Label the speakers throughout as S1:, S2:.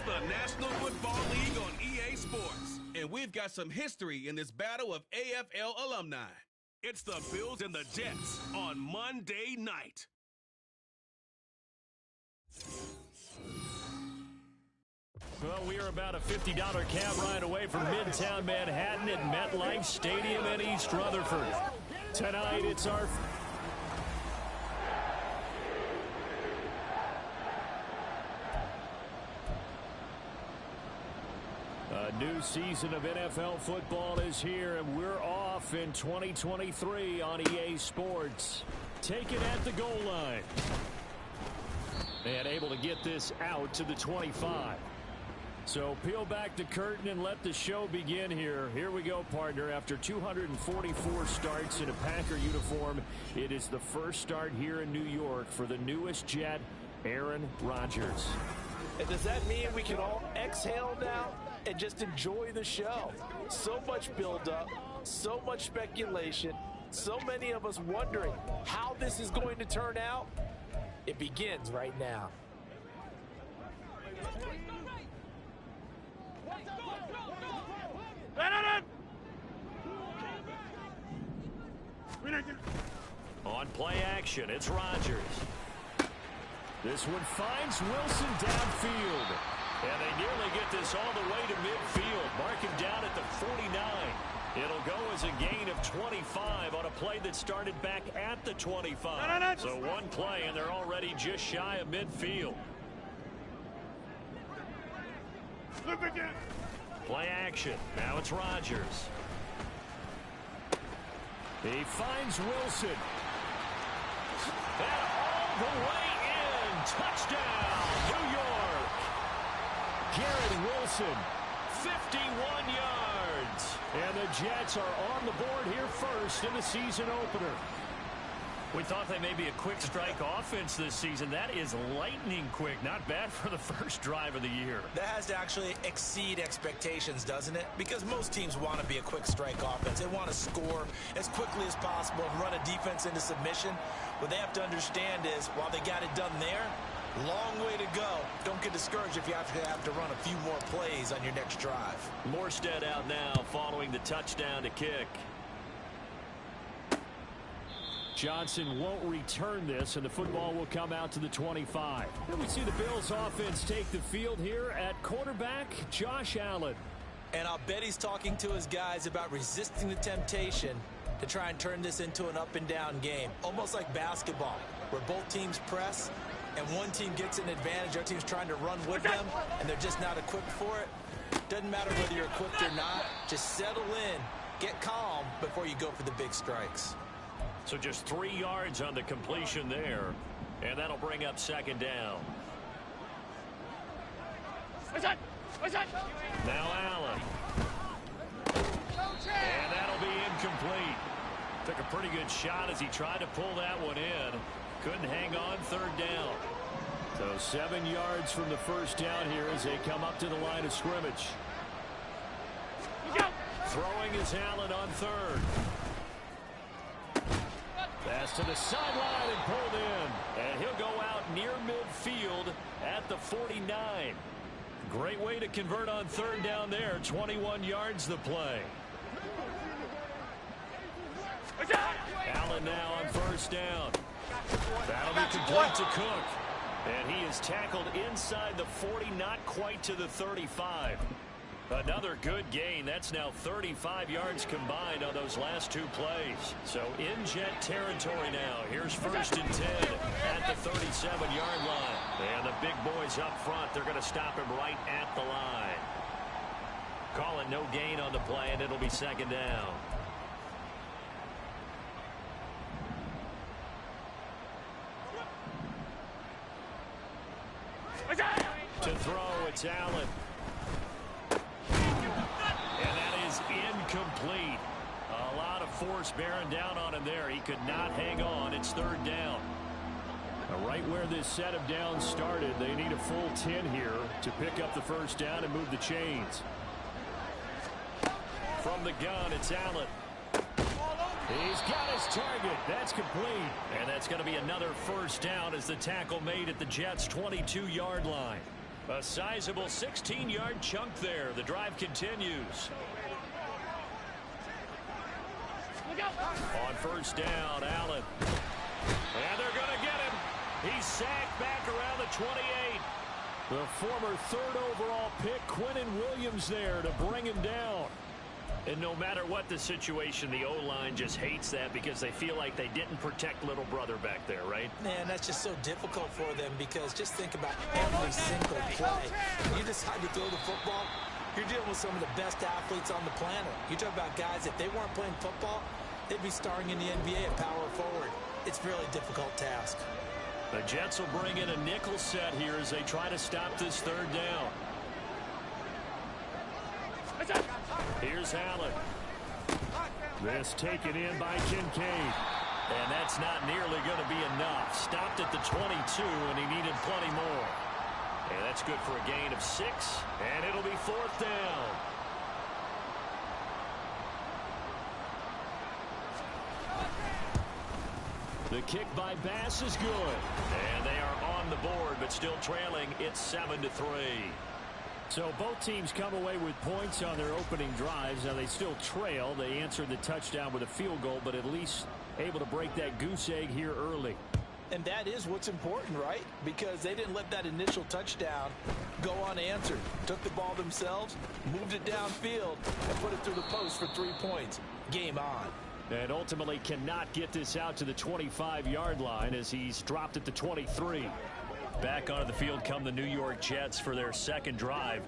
S1: the National Football League on EA Sports. And we've got some history in this battle of AFL alumni. It's the Bills and the Jets on Monday night.
S2: Well, we are about a $50 cab ride away from Midtown Manhattan at MetLife Stadium in East Rutherford. Tonight, it's our... A new season of NFL football is here, and we're off in 2023 on EA Sports. Take it at the goal line. And able to get this out to the 25. So peel back the curtain and let the show begin here. Here we go, partner. After 244 starts in a Packer uniform, it is the first start here in New York for the newest Jet, Aaron Rodgers.
S3: And does that mean we can all exhale now and just enjoy the show? So much buildup, so much speculation, so many of us wondering how this is going to turn out. It begins right now.
S2: On play action, it's Rodgers. This one finds Wilson downfield. And they nearly get this all the way to midfield. Mark him down at the 49. It'll go as a gain of 25 on a play that started back at the 25. So one play, and they're already just shy of midfield. Play action. Now it's Rodgers. He finds Wilson. And all the way in. Touchdown, New York. Garrett Wilson, 51 yards. And the Jets are on the board here first in the season opener. We thought they may be a quick strike offense this season. That is lightning quick. Not bad for the first drive of the year.
S3: That has to actually exceed expectations, doesn't it? Because most teams want to be a quick strike offense. They want to score as quickly as possible and run a defense into submission. What they have to understand is, while they got it done there, long way to go. Don't get discouraged if you have to run a few more plays on your next drive.
S2: Morstead out now following the touchdown to kick. Johnson won't return this, and the football will come out to the 25. And we see the Bills offense take the field here at quarterback, Josh Allen.
S3: And I'll bet he's talking to his guys about resisting the temptation to try and turn this into an up-and-down game. Almost like basketball, where both teams press, and one team gets an advantage, other team's trying to run with them, and they're just not equipped for it. Doesn't matter whether you're equipped or not. Just settle in, get calm before you go for the big strikes.
S2: So just 3 yards on the completion there, and that'll bring up second down. Now Allen. And that'll be incomplete. Took a pretty good shot as he tried to pull that one in. Couldn't hang on, third down. So 7 yards from the first down here as they come up to the line of scrimmage. Throwing is Allen on third. Pass to the sideline and pulled in. And he'll go out near midfield at the 49. Great way to convert on third down there. 21 yards the play. Allen now on first down. That'll be complete to Cook. And he is tackled inside the 40, not quite to the 35. Another good gain. That's now 35 yards combined on those last 2 plays. So in Jet territory now. Here's first and 10 at the 37-yard line. And the big boys up front, they're going to stop him right at the line. Call it no gain on the play, and it'll be second down. To throw, it's Allen. And that is incomplete. A lot of force bearing down on him there. He could not hang on. It's third down. Right where this set of downs started, they need a full 10 here to pick up the first down and move the chains. From the gun, it's Allen. He's got his target. That's complete. And that's going to be another first down as the tackle made at the Jets' 22-yard line. A sizable 16-yard chunk there. The drive continues. On first down, Allen. And they're going to get him. He's sacked back around the 28. The former third overall pick, Quinnen Williams, there to bring him down. And no matter what the situation, the O-line just hates that because they feel like they didn't protect little brother back there, right?
S3: Man, that's just so difficult for them because just think about every single play. When you decide to throw the football, you're dealing with some of the best athletes on the planet. You talk about guys, if they weren't playing football, they'd be starring in the NBA at power forward. It's a really difficult task.
S2: The Jets will bring in a nickel set here as they try to stop this third down. Here's Allen. This taken in by Kincaid. And that's not nearly going to be enough. Stopped at the 22, and he needed plenty more. And that's good for a gain of 6, and it'll be fourth down. The kick by Bass is good. And they are on the board, but still trailing. It's 7-3. So both teams come away with points on their opening drives. Now they still trail. They answered the touchdown with a field goal, but at least able to break that goose egg here early.
S3: And that is what's important, right? Because they didn't let that initial touchdown go unanswered. Took the ball themselves, moved it downfield, and put it through the post for 3 points. Game on.
S2: And ultimately cannot get this out to the 25-yard line as he's dropped at the 23. Back onto the field come the New York Jets for their second drive.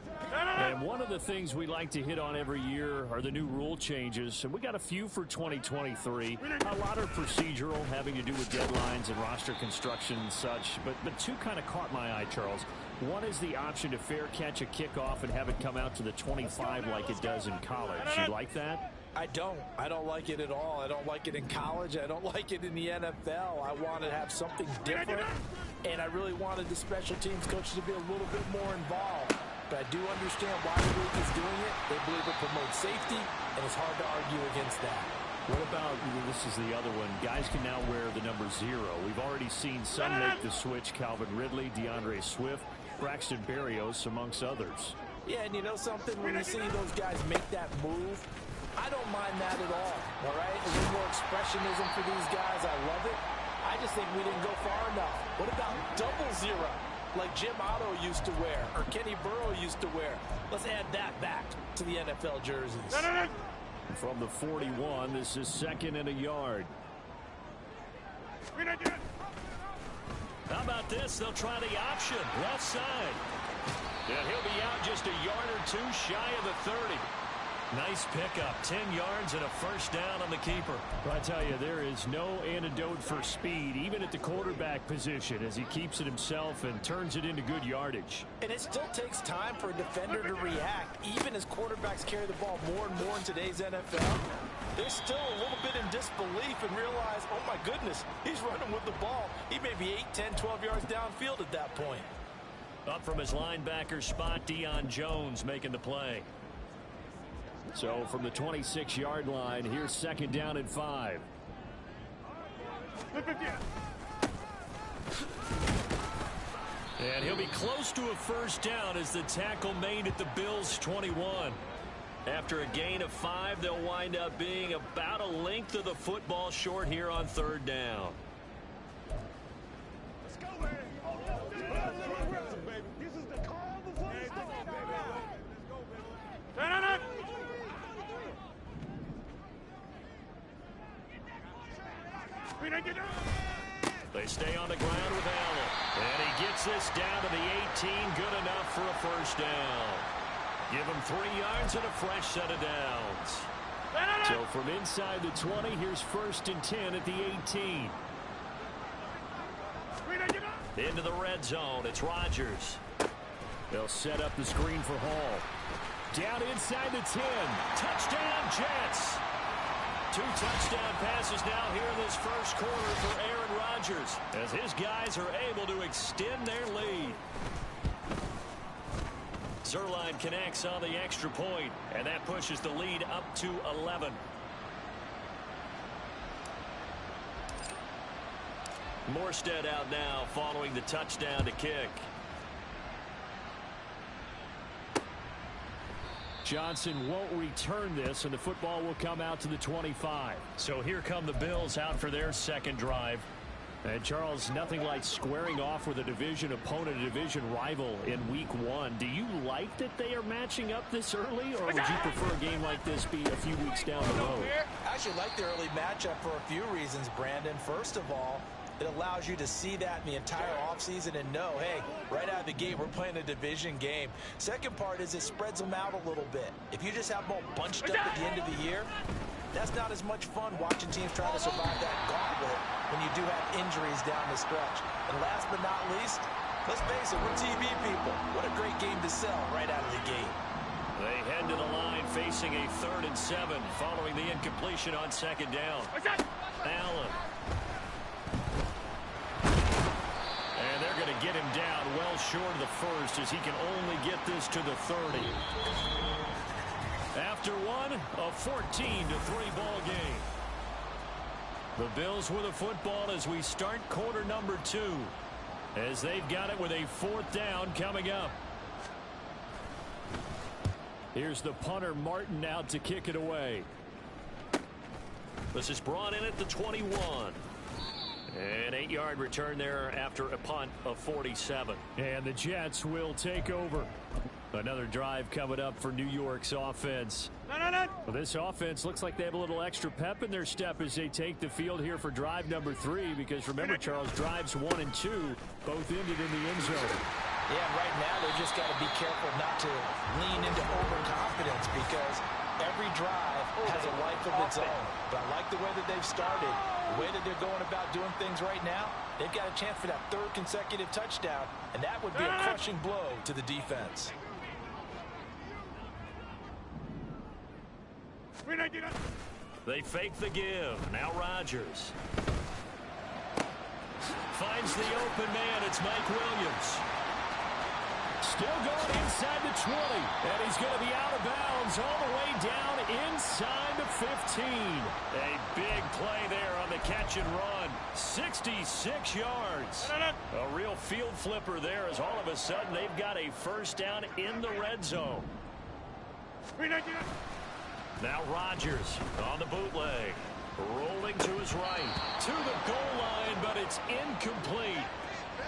S2: And one of the things we like to hit on every year are the new rule changes. And we got a few for 2023. A lot are procedural, having to do with deadlines and roster construction and such. But two kind of caught my eye, Charles. One is the option to fair catch a kickoff and have it come out to the 25 like it does in college. You like that?
S3: I don't like it at all. I don't like it in college. I don't like it in the NFL. I want to have something different, and I really wanted the special teams coaches to be a little bit more involved. But I do understand why the league is doing it. They believe it promotes safety, and it's hard to argue against that.
S2: What about, this is the other one, guys can now wear the number 0. We've already seen some make the switch, Calvin Ridley, DeAndre Swift, Braxton Berrios, amongst others.
S3: Yeah, and you know something? When you see those guys make that move, I don't mind that at all right? A little more expressionism for these guys. I love it. I just think we didn't go far enough. What about double 0, like Jim Otto used to wear or Kenny Burrow used to wear? Let's add that back to the NFL jerseys.
S2: From the 41, this is 2nd and a yard. How about this? They'll try the option, left side. And he'll be out just a yard or 2 shy of the 30. Nice pickup, 10 yards and a first down on the keeper. I tell you, there is no antidote for speed, even at the quarterback position, as he keeps it himself and turns it into good yardage.
S3: And it still takes time for a defender to react, even as quarterbacks carry the ball more and more in today's NFL. They're still a little bit in disbelief and realize, oh my goodness, he's running with the ball. He may be 8, 10, 12 yards downfield at that point.
S2: Up from his linebacker spot, Deion Jones making the play. So from the 26-yard line, here's 2nd down and 5. And he'll be close to a first down as the tackle made at the Bills' 21. After a gain of 5, they'll wind up being about a length of the football short here on 3rd down.
S4: Let's go, man. This is the call before the start, baby.
S2: They stay on the ground with Allen. And he gets this down to the 18. Good enough for a first down. Give him 3 yards and a fresh set of downs. So from inside the 20, here's 1st and 10 at the 18. Into the red zone, it's Rodgers. They'll set up the screen for Hall. Down inside the 10. Touchdown, Jets. 2 touchdown passes now here in this first quarter for Aaron Rodgers, as his guys are able to extend their lead. Zerline connects on the extra point, and that pushes the lead up to 11. Morstead out now following the touchdown to kick. Johnson won't return this, and the football will come out to the 25. So here come the Bills out for their second drive. And, Charles, nothing like squaring off with a division opponent, a division rival in Week 1. Do you like that they are matching up this early, or would you prefer a game like this be a few weeks down the road?
S3: I actually like the early matchup for a few reasons, Brandon. First of all, it allows you to see that in the entire offseason and know, hey, right out of the gate, we're playing a division game. Second part is it spreads them out a little bit. If you just have them all bunched up at the end of the year, that's not as much fun watching teams try to survive that gauntlet when you do have injuries down the stretch. And last but not least, let's face it, we're TV people. What a great game to sell right out of the gate.
S2: They head to the line facing a 3rd and 7 following the incompletion on second down. Allen. And they're going to get him down well short of the first as he can only get this to the 30. After one, a 14-3 ball game. The Bills with a football as we start quarter number 2, as they've got it with a 4th down coming up. Here's the punter, Martin, out to kick it away. This is brought in at the 21. An 8-yard return there after a punt of 47. And the Jets will take over. Another drive coming up for New York's offense. Well, this offense looks like they have a little extra pep in their step as they take the field here for drive number 3, because remember, Charles, drives 1 and 2 both ended in the end zone.
S3: Yeah, right now they just got to be careful not to lean into overconfidence, because every drive has a life of its own. But I like the way that they've started, the way that they're going about doing things right now. They've got a chance for that 3rd consecutive touchdown, and that would be a crushing blow to the defense.
S2: They fake the give. Now Rodgers finds the open man. It's Mike Williams. Still going inside the 20. And he's going to be out of bounds all the way down inside the 15. A big play there on the catch and run. 66 yards. A real field flipper there, as all of a sudden they've got a 1st down in the red zone. Now Rodgers on the bootleg. Rolling to his right. To the goal line, but it's incomplete.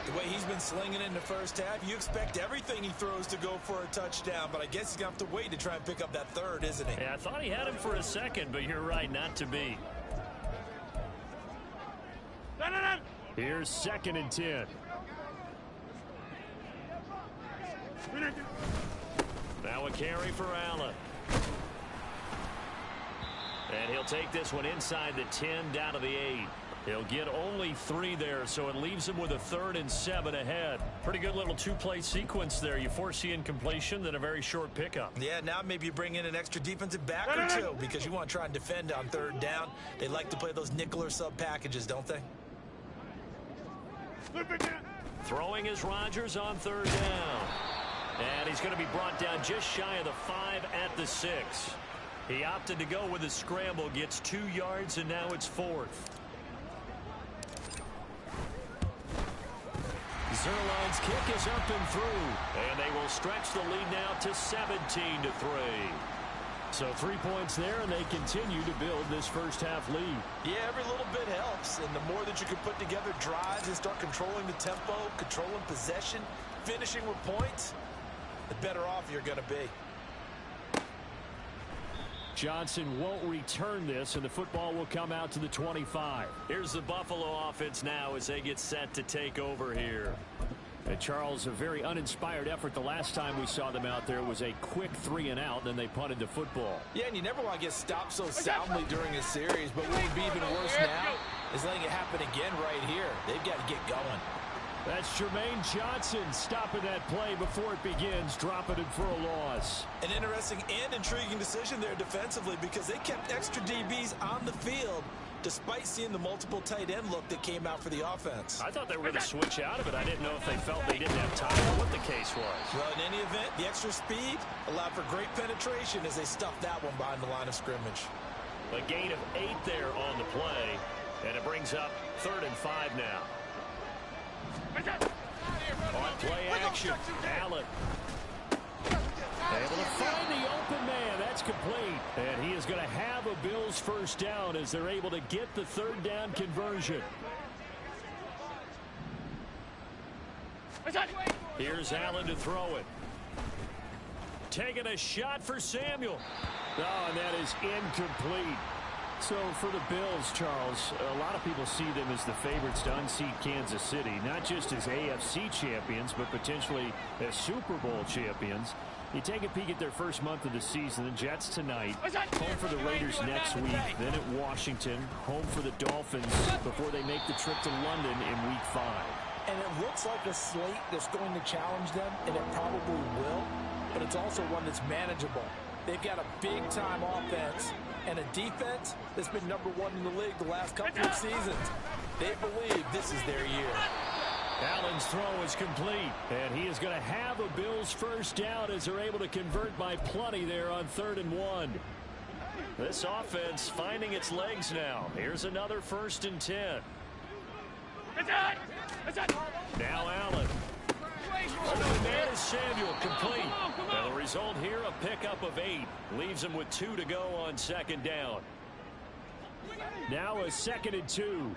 S3: The way he's been slinging it in the first half, you expect everything he throws to go for a touchdown, but I guess he's going to have to wait to try and pick up that 3rd, isn't he?
S2: Yeah, I thought he had him for a second, but you're right, not to be. Here's 2nd and 10. Now a carry for Allen. And he'll take this one inside the 10 down to the 8. He'll get only 3 there, so it leaves him with a 3rd and 7 ahead. Pretty good little 2-play sequence there. You force the incompletion, then a very short pickup.
S3: Yeah, now maybe you bring in an extra defensive back or 2, because you want to try and defend on 3rd down. They like to play those nickel or sub packages, don't they?
S2: Throwing is Rodgers on 3rd down. And he's going to be brought down just shy of the 5 at the 6. He opted to go with a scramble, gets 2 yards, and now it's 4th. Zerline's kick is up and through, and they will stretch the lead now to 17-3. So 3 points there, and they continue to build this first half lead.
S3: Yeah, every little bit helps, and the more that you can put together drives and start controlling the tempo, controlling possession, finishing with points, the better off you're going to be.
S2: Johnson won't return this, and the football will come out to the 25. Here's the Buffalo offense now as they get set to take over here. And Charles, a very uninspired effort. The last time we saw them out there was a quick 3 and out, then they punted the football.
S3: Yeah, and you never want to get stopped so soundly during a series, but what would be even worse now is letting it happen again right here. They've got to get going.
S2: That's Jermaine Johnson stopping that play before it begins, dropping it for a loss.
S3: An interesting and intriguing decision there defensively, because they kept extra DBs on the field despite seeing the multiple tight end look that came out for the offense.
S2: I thought they were going to switch out of it. I didn't know if they felt they didn't have time or what the case was.
S3: Well, in any event, the extra speed allowed for great penetration as they stuffed that one behind the line of scrimmage.
S2: A gain of 8 there on the play, and it brings up 3rd and 5 now. On play action, Allen able to find the open man. complete. And he is going to have a Bills first down as they're able to get the third down conversion. Here's Allen to throw it. Taking a shot for Samuel. Oh, and that is incomplete. So for the Bills, Charles, a lot of people see them as the favorites to unseat Kansas City, not just as AFC champions, but potentially as Super Bowl champions. You take a peek at their first month of the season, the Jets tonight, home for the Raiders next week, then at Washington, home for the Dolphins before they make the trip to London in Week 5.
S3: And it looks like a slate that's going to challenge them, and it probably will, but it's also one that's manageable. They've got a big-time offense and a defense that's been #1 in the league the last couple of seasons. They believe this is their year.
S2: Allen's throw is complete, and he is going to have a Bills first down as they're able to convert by plenty there on 3rd and 1. This offense finding its legs now. Here's another 1st and 10. Now Allen. Oh, man is Samuel complete. And the result here, a pickup of 8. Leaves him with 2 to go on 2nd down. Now a 2nd and 2.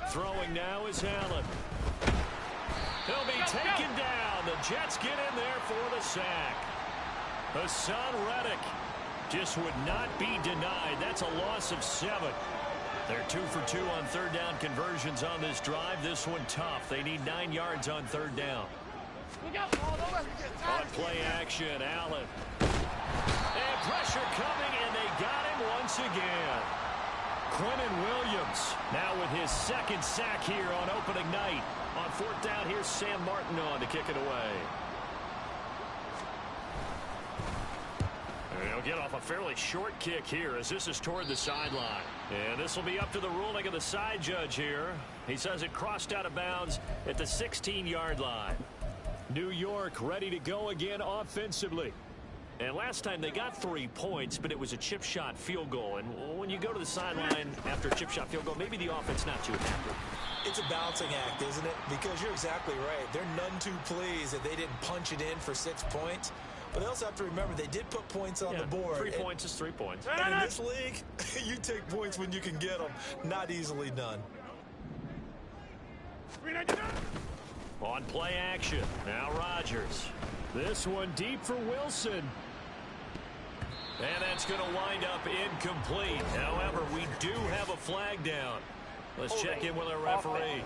S2: Throwing now is Allen. He'll be taken down. The Jets get in there for the sack. Hassan Reddick just would not be denied. That's a loss of 7. They're 2 for 2 on 3rd down conversions on this drive. This one tough. They need 9 yards on 3rd down. On play action, Allen. And pressure coming, and they got him once again. Quentin Williams now with his 2nd sack here on opening night. On 4th down, here's Sam Martin on to kick it away. And he'll get off a fairly short kick here as this is toward the sideline. And this will be up to the ruling of the side judge here. He says it crossed out of bounds at the 16-yard line. New York ready to go again offensively. And last time they got 3 points, but it was a chip shot field goal. And when you go to the sideline after a chip shot field goal, maybe the offense not too happy.
S3: It's a balancing act, isn't it? Because you're exactly right. They're none too pleased that they didn't punch it in for 6 points. But they also have to remember they did put points on the board.
S2: 3 points is 3 points.
S3: And in this league, you take points when you can get them. Not easily done.
S2: On play action, now Rodgers. This one deep for Wilson. And that's going to wind up incomplete. However, we do have a flag down. Let's check in with our referee.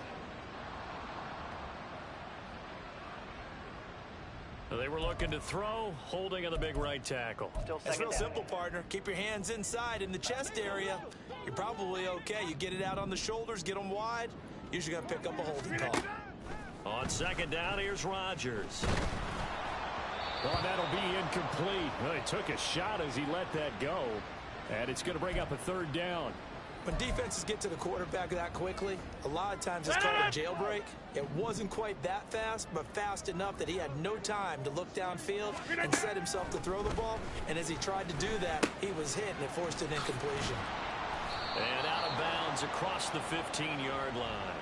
S2: They were looking to throw, holding on the big right tackle.
S3: It's real simple, partner. Keep your hands inside in the chest area. You're probably okay. You get it out on the shoulders, get them wide. Usually going to pick up a holding call.
S2: On 2nd down, here's Rodgers. Oh, that'll be incomplete. Well, he took a shot as he let that go. And it's going to bring up a 3rd down.
S3: When defenses get to the quarterback that quickly, a lot of times it's called a jailbreak. It wasn't quite that fast, but fast enough that he had no time to look downfield and set himself to throw the ball. And as he tried to do that, he was hit, and it forced an incompletion.
S2: And out of bounds across the 15-yard line.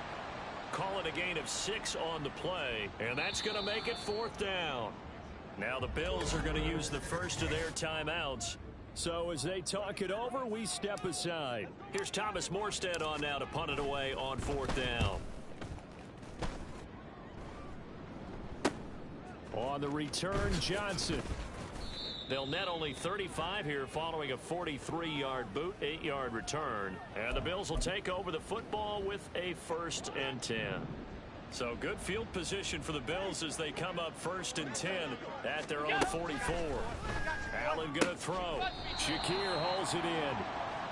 S2: Call it a gain of 6 on the play, and that's going to make it 4th down. Now the Bills are going to use the first of their timeouts. So as they talk it over, we step aside. Here's Thomas Morstead on now to punt it away on 4th down. On the return, Johnson. They'll net only 35 here following a 43-yard boot, 8-yard return. And the Bills will take over the football with a 1st and 10. So good field position for the Bills as they come up 1st and 10 at their own 44. Allen going to throw. Shakir holds it in.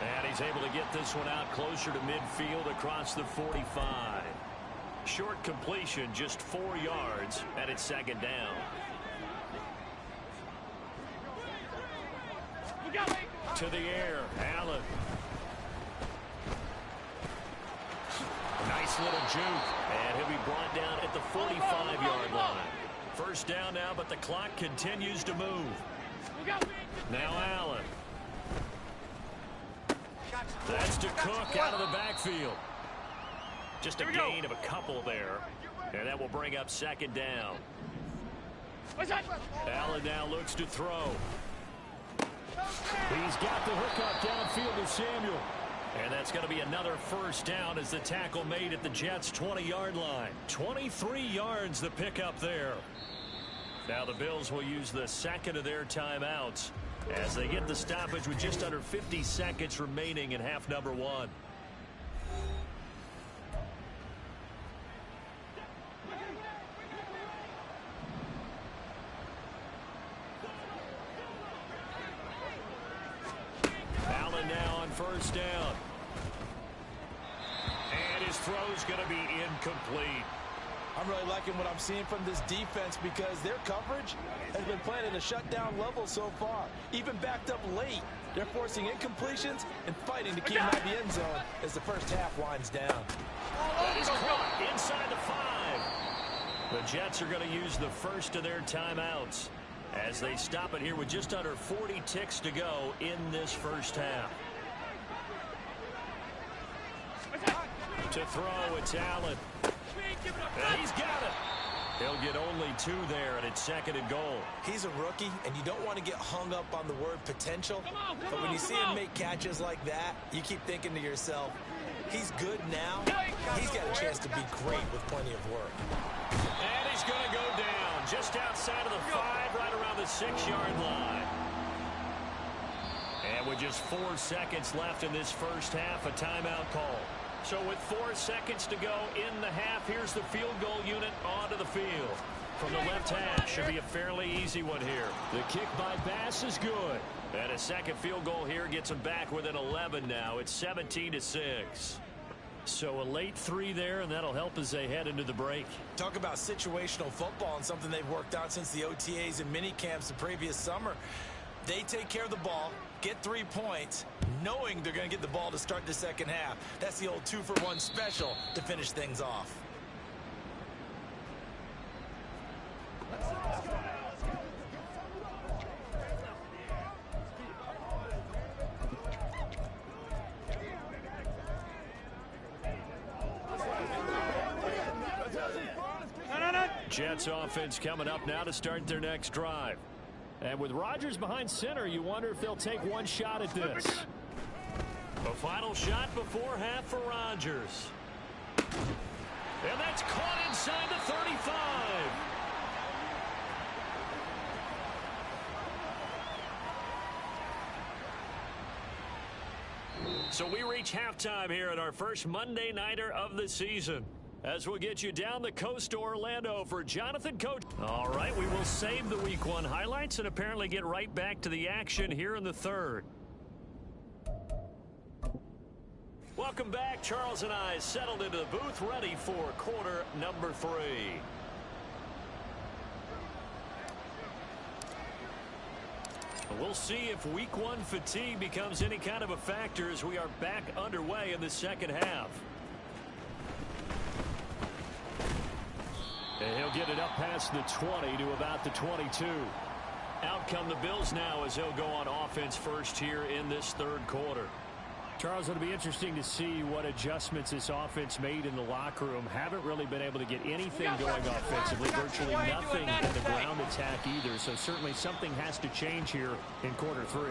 S2: And he's able to get this one out closer to midfield across the 45. Short completion, just 4 yards, and it's 2nd down. To the air, Allen. Nice little juke, and he'll be brought down at the 45-yard line. 1st down now, but the clock continues to move. Now Allen. That's to Cook out of the backfield. Just a gain of a couple there. And that will bring up second down. Allen now looks to throw. He's got the hookup downfield to Samuel. And that's going to be another first down as the tackle made at the Jets' 20-yard line. 23 yards the pickup there. Now the Bills will use the second of their timeouts as they get the stoppage with just under 50 seconds remaining in half number one. Allen now on first down. And his throw's going to be incomplete.
S3: I'm really liking what I'm seeing from this defense because their coverage has been playing at a shutdown level so far. Even backed up late, they're forcing incompletions and fighting to keep them out of the end zone as the first half winds down.
S2: That is caught inside the 5. The Jets are going to use the first of their timeouts as they stop it here with just under 40 ticks to go in this first half. To throw, it's Allen. And he's got it. He'll get only 2 there, and it's second and goal.
S3: He's a rookie, and you don't want to get hung up on the word potential. But when you see him make catches like that, you keep thinking to yourself, he's good now. He's got a chance to be great with plenty of work.
S2: And he's going to go down just outside of the 5, right around the 6-yard line. And with just 4 seconds left in this first half, a timeout call. So with 4 seconds to go in the half, here's the field goal unit onto the field. From the left hash, should be a fairly easy one here. The kick by Bass is good. And a second field goal here gets them back within 11 now. It's 17-6. So a late 3 there, and that'll help as they head into the break.
S3: Talk about situational football and something they've worked on since the OTAs and mini camps the previous summer. They take care of the ball, get 3 points, knowing they're going to get the ball to start the second half. That's the old 2-for-1 special to finish things off.
S2: Jets offense coming up now to start their next drive. And with Rodgers behind center, you wonder if they'll take one shot at this. The final shot before half for Rodgers. And that's caught inside the 35. So we reach halftime here at our first Monday Nighter of the season, as we'll get you down the coast to Orlando for Jonathan Coach. All right, we will save the Week 1 highlights and apparently get right back to the action here in the third. Welcome back. Charles and I settled into the booth, ready for quarter number 3. We'll see if Week 1 fatigue becomes any kind of a factor as we are back underway in the second half. And he'll get it up past the 20 to about the 22. Out come the Bills now as they'll go on offense first here in this third quarter. Charles, it'll be interesting to see what adjustments this offense made in the locker room. Haven't really been able to get anything going offensively, virtually nothing in the ground attack either. So certainly something has to change here in quarter 3.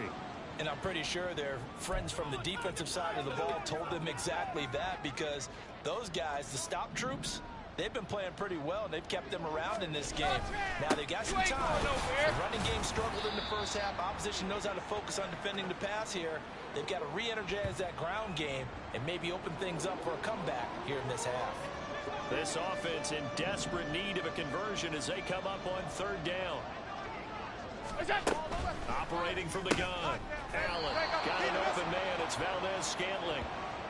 S3: And I'm pretty sure their friends from the defensive side of the ball told them exactly that, because those guys, the stop troops, they've been playing pretty well, and they've kept them around in this game. Now, they got some time. The running game struggled in the first half. Opposition knows how to focus on defending the pass here. They've got to re-energize that ground game and maybe open things up for a comeback here in this half.
S2: This offense in desperate need of a conversion as they come up on third down. Operating from the gun. Allen got an open man. It's Valdez-Scantling.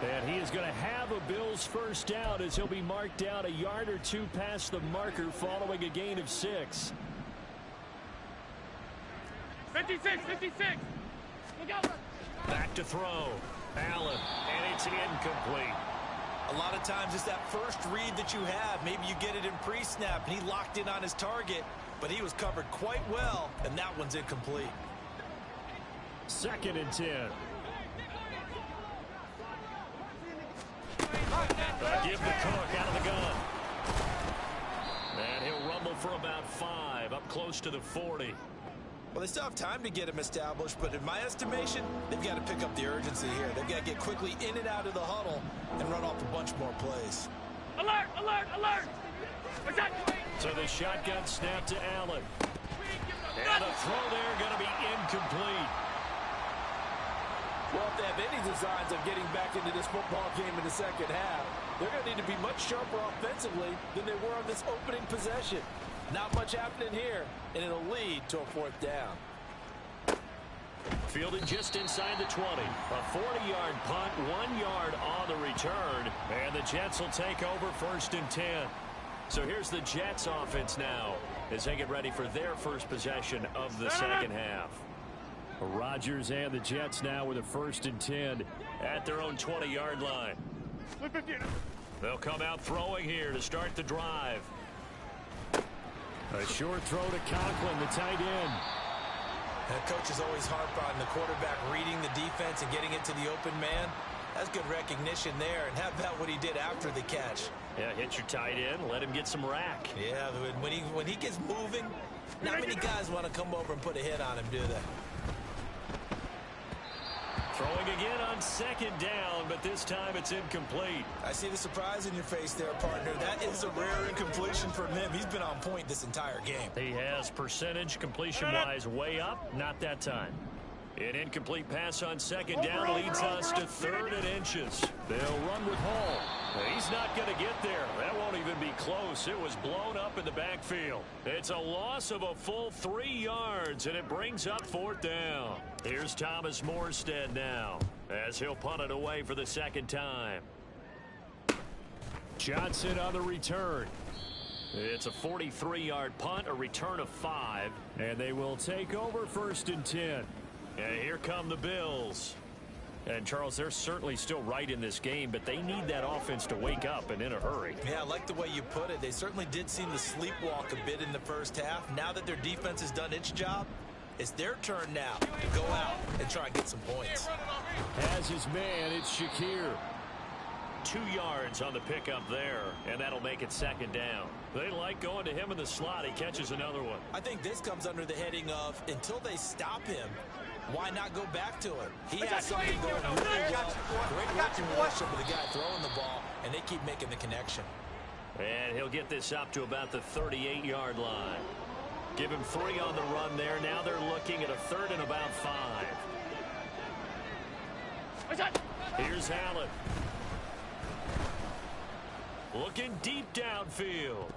S2: And he is going to have a Bills first down as he'll be marked down a yard or 2 past the marker following a gain of 6.
S4: 56. Look out.
S2: Back to throw. Allen, and it's incomplete.
S3: A lot of times it's that first read that you have. Maybe you get it in pre-snap, and he locked in on his target, but he was covered quite well, and that one's incomplete.
S2: 2nd and 10. Give the Cook out of the gun. for about 5, up close to the 40.
S3: Well, they still have time to get him established, but in my estimation, they've got to pick up the urgency here. They've got to get quickly in and out of the huddle and run off a bunch more plays.
S4: Alert, alert, alert!
S2: So the shotgun snap to Allen. And a throw there going to be incomplete.
S3: Well, if they have any designs of getting back into this football game in the second half, they're going to need to be much sharper offensively than they were on this opening possession. Not much happening here, and it'll lead to a 4th down.
S2: Fielded just inside the 20. A 40-yard punt, 1 yard on the return. And the Jets will take over 1st and 10. So here's the Jets offense now as they get ready for their first possession of the second half. Rodgers and the Jets now with a 1st and 10 at their own 20-yard line. They'll come out throwing here to start the drive. A short throw to Conklin, the tight end.
S3: That coach is always harp on the quarterback reading the defense and getting it to the open man. That's good recognition there. And how about what he did after the catch?
S2: Yeah, hit your tight end, let him get some rack.
S3: Yeah, when he gets moving, not many guys want to come over and put a hit on him, do they?
S2: Throwing again on 2nd down, but this time it's incomplete.
S3: I see the surprise in your face there, partner. That is a rare incompletion from him. He's been on point this entire game.
S2: He has percentage completion-wise way up, not that time. An incomplete pass on 2nd down leads us to 3rd and inches. They'll run with Hall. He's not going to get there. That won't even be close. It was blown up in the backfield. It's a loss of a full 3 yards, and it brings up 4th down. Here's Thomas Morstead now as he'll punt it away for the 2nd time. Johnson on the return. It's a 43-yard punt, a return of 5, and they will take over 1st and 10. And here come the Bills. And, Charles, they're certainly still right in this game, but they need that offense to wake up and in a hurry.
S3: Yeah, I like the way you put it. They certainly did seem to sleepwalk a bit in the first half. Now that their defense has done its job, it's their turn now to go out and try and get some points.
S2: As his man, it's Shakir. 2 yards on the pickup there, and that'll make it 2nd down. They like going to him in the slot. He catches another one.
S3: I think this comes under the heading of until they stop him, why not go back to him? He has something going really well. Great working relationship with the guy throwing the ball, and they keep making the connection.
S2: And he'll get this up to about the 38-yard line. Give him 3 on the run there. Now they're looking at a 3rd and about 5. Here's Allen. Looking deep downfield.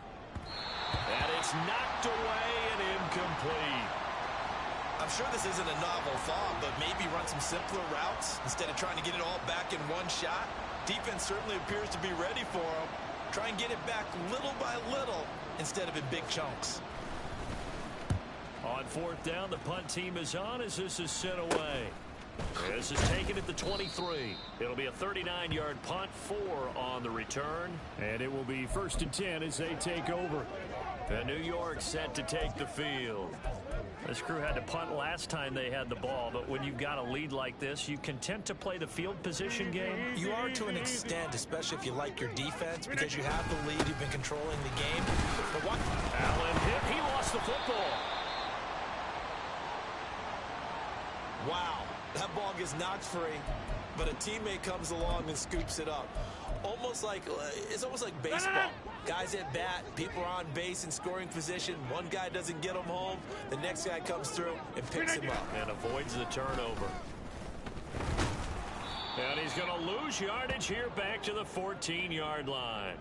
S2: And it's knocked away and incomplete.
S3: I'm sure this isn't a novel thought, but maybe run some simpler routes instead of trying to get it all back in one shot. Defense certainly appears to be ready for him. Try and get it back little by little instead of in big chunks.
S2: On 4th down, the punt team is on as this is sent away. This is taken at the 23. It'll be a 39-yard punt, 4 on the return. And it will be 1st and 10 as they take over. And New York set to take the field. This crew had to punt last time they had the ball, but when you've got a lead like this, you content to play the field position game?
S3: You are to an extent, especially if you like your defense, because you have the lead, you've been controlling the game. But what?
S2: Allen hit, he lost the football.
S3: Wow, that ball gets knocked free, but a teammate comes along and scoops it up. It's almost like baseball. Guys at bat, people are on base in scoring position. One guy doesn't get him home. The next guy comes through and picks him up.
S2: And avoids the turnover. And he's going to lose yardage here back to the 14-yard line.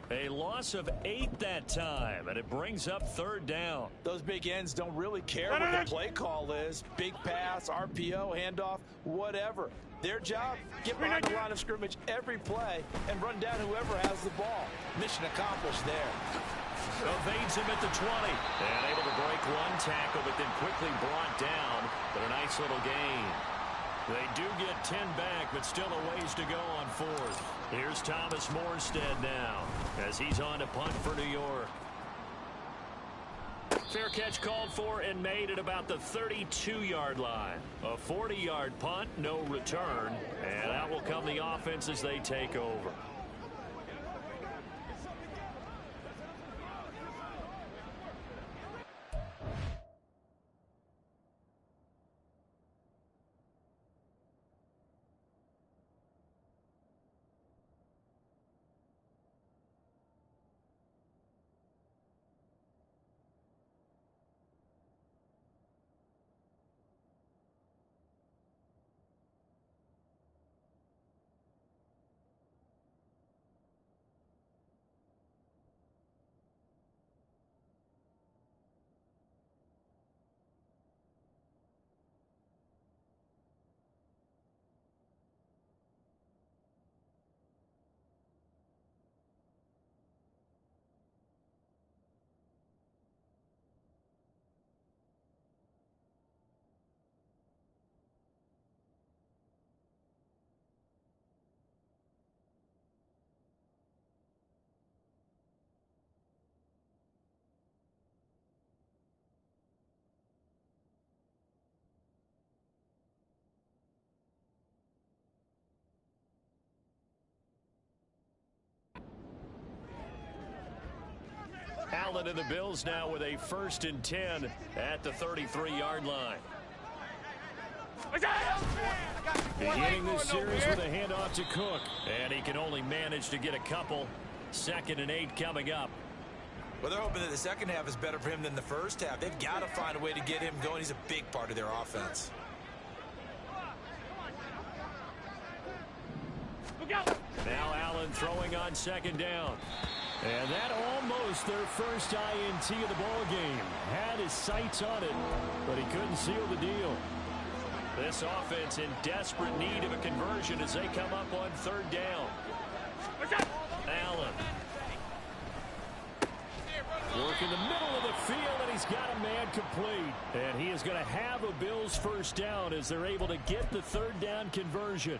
S2: A loss of 8 that time, and it brings up 3rd down.
S3: Those big ends don't really care what the play call is. Big pass, RPO, handoff, whatever. Their job, get behind the line of scrimmage every play and run down whoever has the ball. Mission accomplished there.
S2: Evades him at the 20. And able to break 1 tackle, but then quickly brought down. But a nice little gain. They do get 10 back, but still a ways to go on 4th. Here's Thomas Morstead now as he's on to punt for New York. Fair catch called for and made at about the 32-yard line. A 40-yard punt, no return. And out will come the offense as they take over. Allen and the Bills now with a 1st and 10 at the 33-yard line. Beginning this series with a handoff to Cook. And he can only manage to get a couple. 2nd and 8 coming up.
S3: Well, they're hoping that the second half is better for him than the first half. They've got to find a way to get him going. He's a big part of their offense.
S2: Now Allen throwing on 2nd down. And that almost their first INT of the ball game. Had his sights on it, but he couldn't seal the deal. This offense in desperate need of a conversion as they come up on 3rd down. Allen. Work in the middle of the field, and he's got a man complete. And he is going to have a Bills 1st down as they're able to get the 3rd down conversion.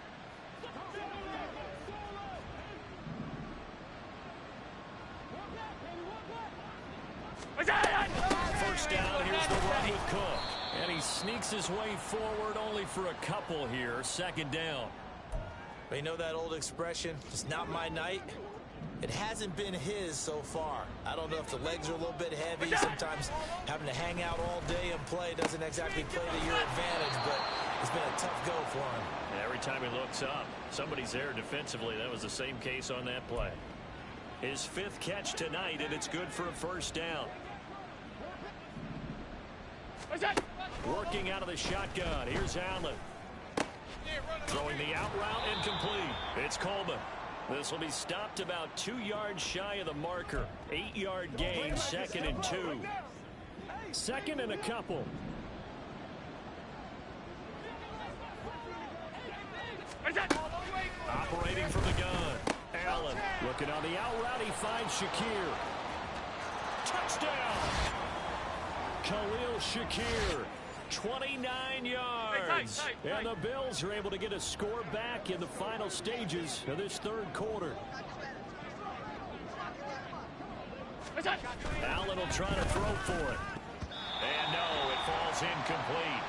S2: First down, here's the run with Cook. And he sneaks his way forward only for a couple here. 2nd down.
S3: You know that old expression, it's not my night? It hasn't been his so far. I don't know if the legs are a little bit heavy. Sometimes having to hang out all day and play doesn't exactly play to your advantage, but it's been a tough go for him.
S2: Every time he looks up, somebody's there defensively. That was the same case on that play. His 5th catch tonight, and it's good for a 1st down. Working out of the shotgun. Here's Allen. Throwing the out route incomplete. It's Coleman. This will be stopped about 2 yards shy of the marker. 8-yard gain, 2nd and 2. 2nd and a couple. Operating from the gun. Allen looking on the out route. He finds Shakir. Touchdown. Khalil Shakir. 29 yards. And the Bills are able to get a score back in the final stages of this 3rd quarter. Allen will try to throw for it. And no, it falls incomplete.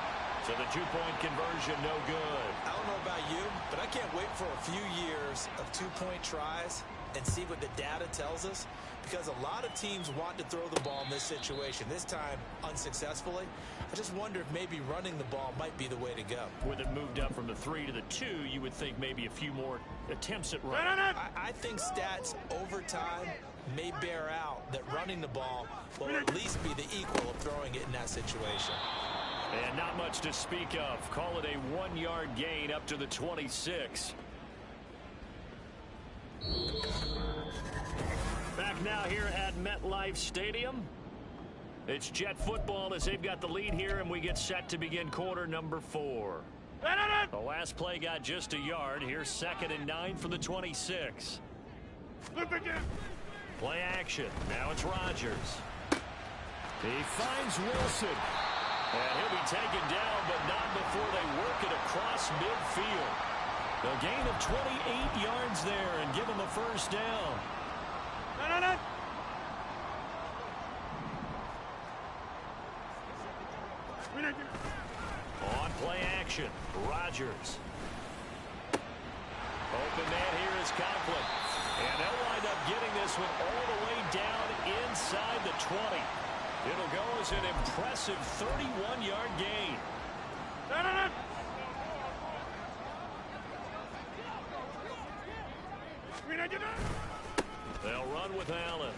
S2: So the 2-point conversion, no good.
S3: I don't know about you, but I can't wait for a few years of 2-point tries and see what the data tells us, because a lot of teams want to throw the ball in this situation. This time, unsuccessfully. I just wonder if maybe running the ball might be the way to go.
S2: With it moved up from the 3 to the 2, you would think maybe a few more attempts at running.
S3: I think stats over time may bear out that running the ball will at least be the equal of throwing it in that situation.
S2: And not much to speak of. Call it a 1-yard gain up to the 26. Back now here at MetLife Stadium. It's Jet football as they've got the lead here, and we get set to begin quarter number 4. The last play got just a yard. Here's 2nd and 9 for the 26. Play action. Now it's Rodgers. He finds Wilson. And he'll be taken down, but not before they work it across midfield. A gain of 28 yards there and give him the 1st down. On play action, Rodgers. Open man here is Conklin. And they'll wind up getting this one all the way down inside the 20. It'll go as an impressive 31-yard gain. They'll run with Allen.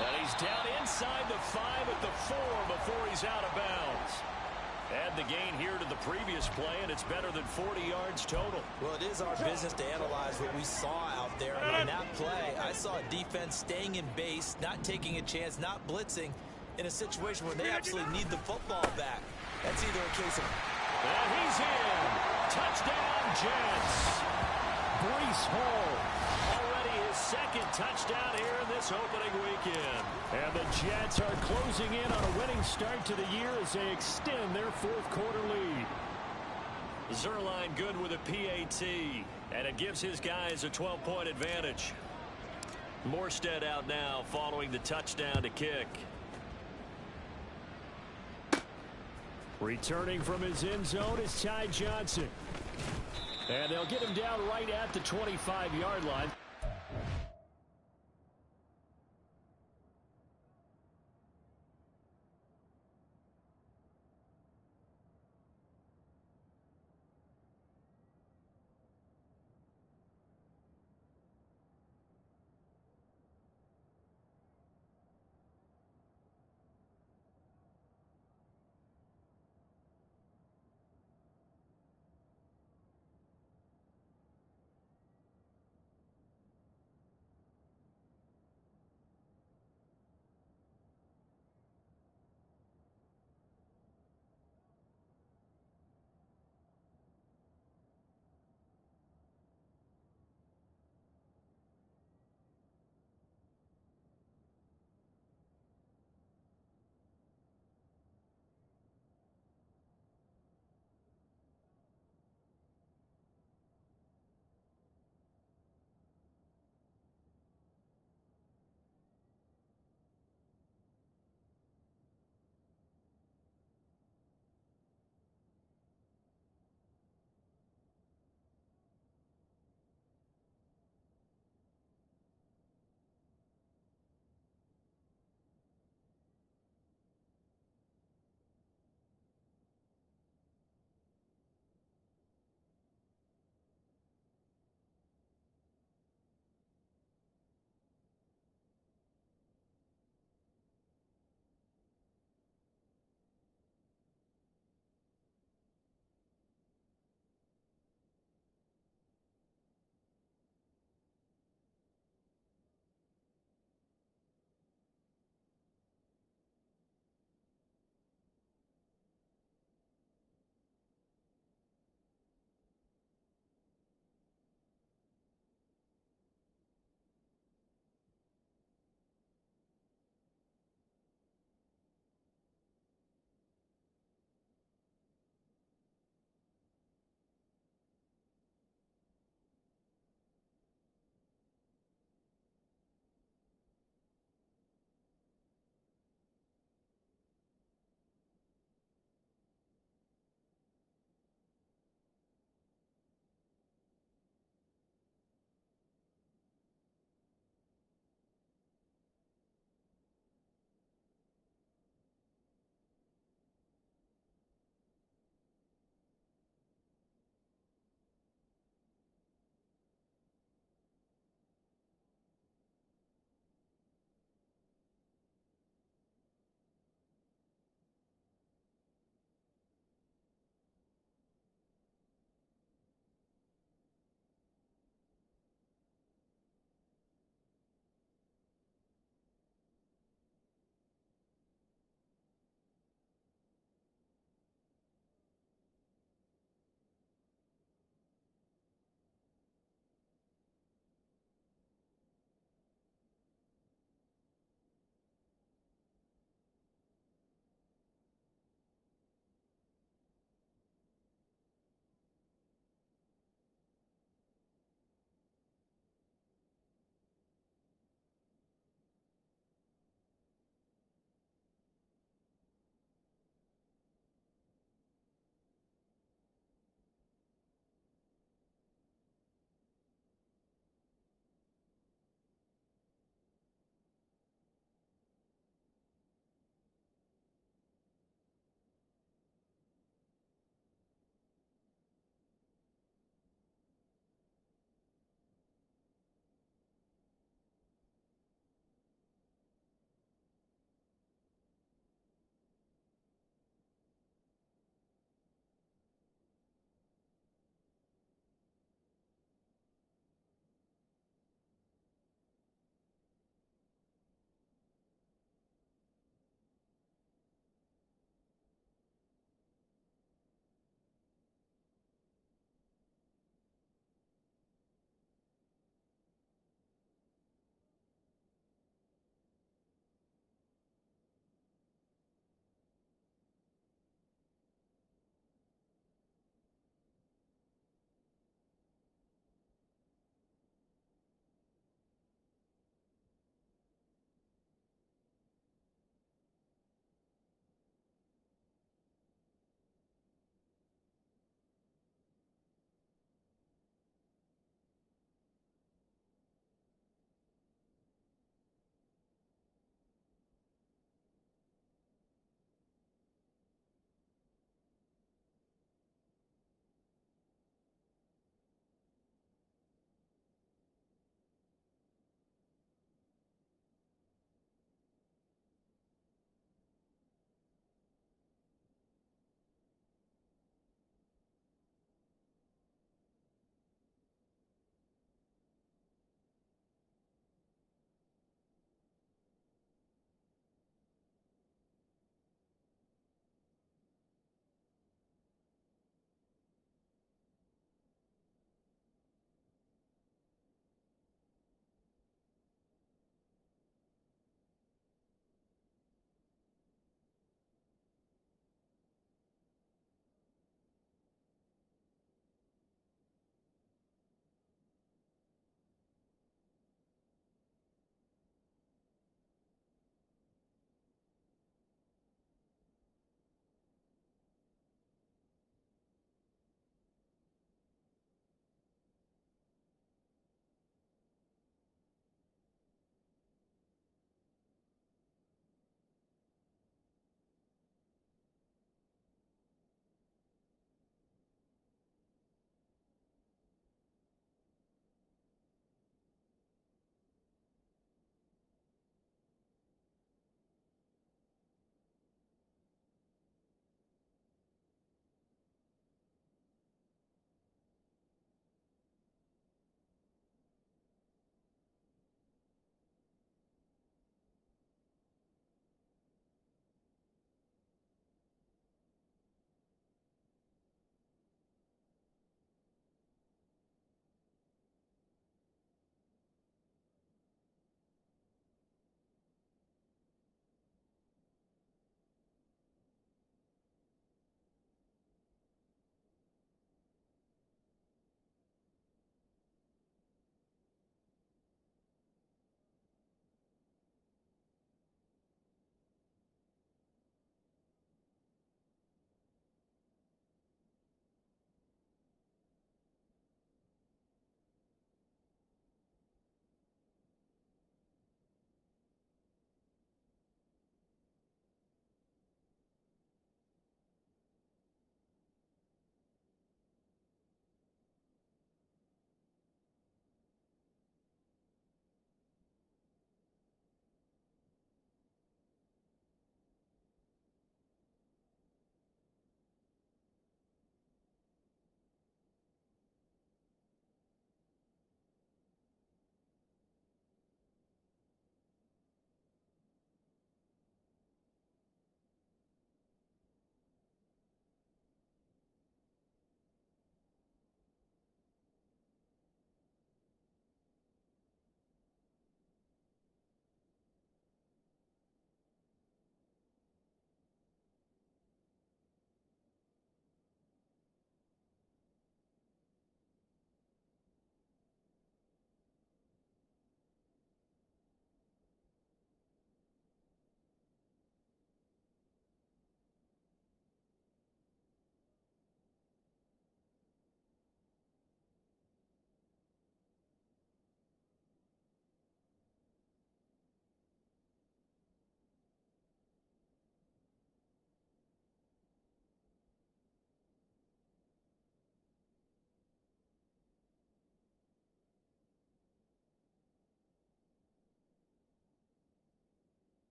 S2: And he's down inside the 5 at the 4 before he's out of bounds. Add the gain here to the previous play, and it's better than 40 yards total.
S3: Well, it is our business to analyze what we saw out there. And on that play, I saw a defense staying in base, not taking a chance, not blitzing in a situation where they absolutely need the football back. That's either a case of...
S2: And he's in. Touchdown, Jets. Breece Hall. Already his 2nd touchdown here in this opening weekend. And the Jets are closing in on a winning start to the year as they extend their 4th quarter lead. Zerline good with a PAT, and it gives his guys a 12-point advantage. Morstead out now following the touchdown to kick. Returning from his end zone is Ty Johnson. And they'll get him down right at the 25-yard line.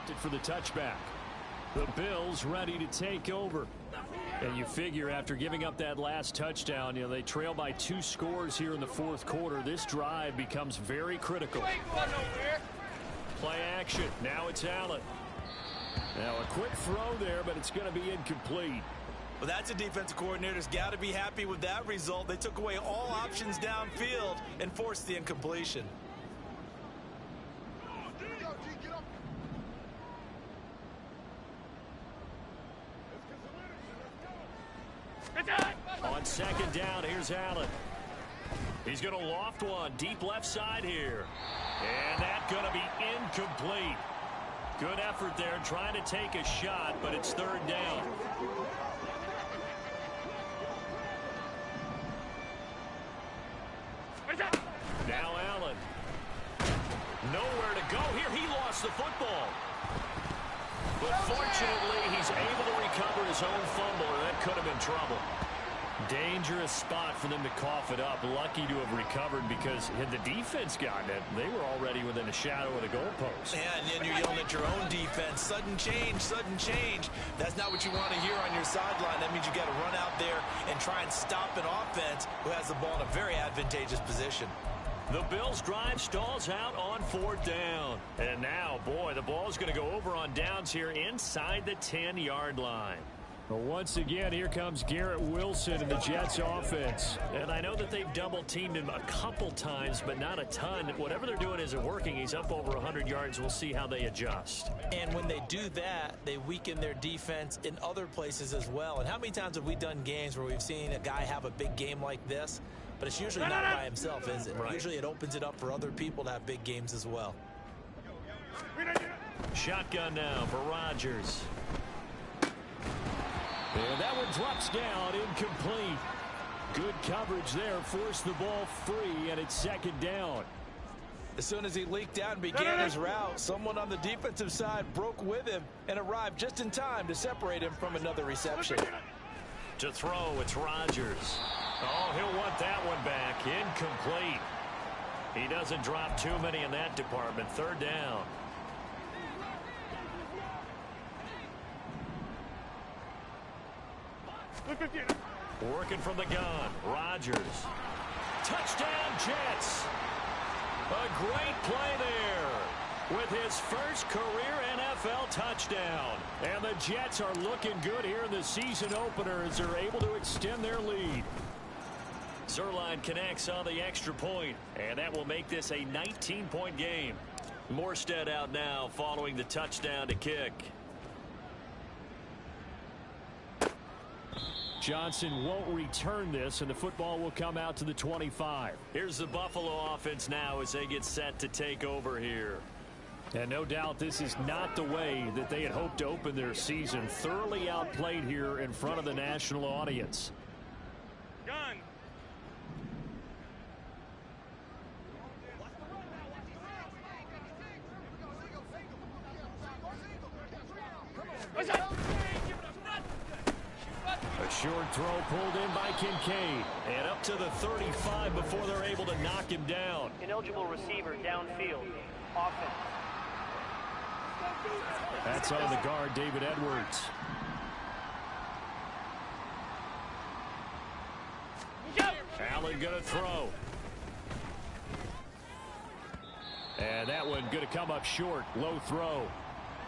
S2: opted for the touchback. The Bills ready to take over. And you figure after giving up that last touchdown, they trail by 2 scores here in the fourth quarter. This drive becomes very critical. Play action. Now it's Allen. Now a quick throw there, but it's going to be incomplete.
S3: Well, that's a defensive coordinator's got to be happy with that result. They took away all options downfield and forced the incompletion.
S2: On second down, here's Allen. He's going to loft one deep left side here. And that's going to be incomplete. Good effort there trying to take a shot, but it's third down. Now Allen. Nowhere to go here. He lost the football. But fortunately, he's able to recover his own fumble, or that could have been trouble. Dangerous spot for them to cough it up. Lucky to have recovered because had the defense gotten it, they were already within a shadow of the goalpost.
S3: Yeah, and then you're yelling at your own defense. Sudden change, sudden change. That's not what you want to hear on your sideline. That means you got to run out there and try and stop an offense who has the ball in a very advantageous position.
S2: The Bills' drive stalls out on fourth down. And now, boy, the ball's going to go over on downs here inside the 10-yard line. Well, once again, here comes Garrett Wilson in the Jets offense. And I know that they've double-teamed him a couple times, but not a ton. Whatever they're doing isn't working. He's up over 100 yards. We'll see how they adjust.
S3: And when they do that, they weaken their defense in other places as well. And how many times have we done games where we've seen a guy have a big game like this? But it's usually not by himself, is it?
S2: Right.
S3: Usually it opens it up for other people to have big games as well.
S2: Shotgun now for Rodgers. And that one drops down, incomplete. Good coverage there, forced the ball free, and it's second down.
S3: As soon as he leaked out and began his route, someone on the defensive side broke with him and arrived just in time to separate him from another reception.
S2: To throw, it's Rodgers. Oh, he'll want that one back. Incomplete. He doesn't drop too many in that department. Third down. Working from the gun. Rodgers. Touchdown, Jets. A great play there with his first career NFL touchdown. And the Jets are looking good here in the season opener as they're able to extend their lead. Zerline connects on the extra point, and that will make this a 19-point game. Morstead out now following the touchdown to kick. Johnson won't return this, and the football will come out to the 25. Here's the Buffalo offense now as they get set to take over here. And no doubt this is not the way that they had hoped to open their season. Thoroughly outplayed here in front of the national audience.
S4: Gun.
S2: A short throw pulled in by Kincaid. And up to the 35 before they're able to knock him down.
S5: Ineligible receiver downfield. Offense.
S2: That's on the guard, David Edwards. Allen going to throw. And that one going to come up short. Low throw.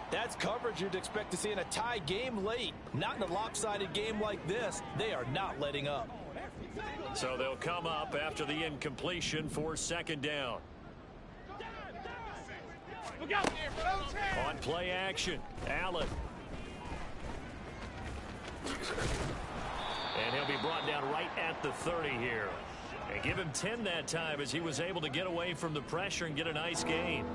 S3: That's coverage you'd expect to see in a tie game late. Not in a lopsided game like this. They are not letting up.
S2: So they'll come up after the incompletion for second down. On play action, Allen. And he'll be brought down right at the 30 here. And give him 10 that time as he was able to get away from the pressure and get a nice gain.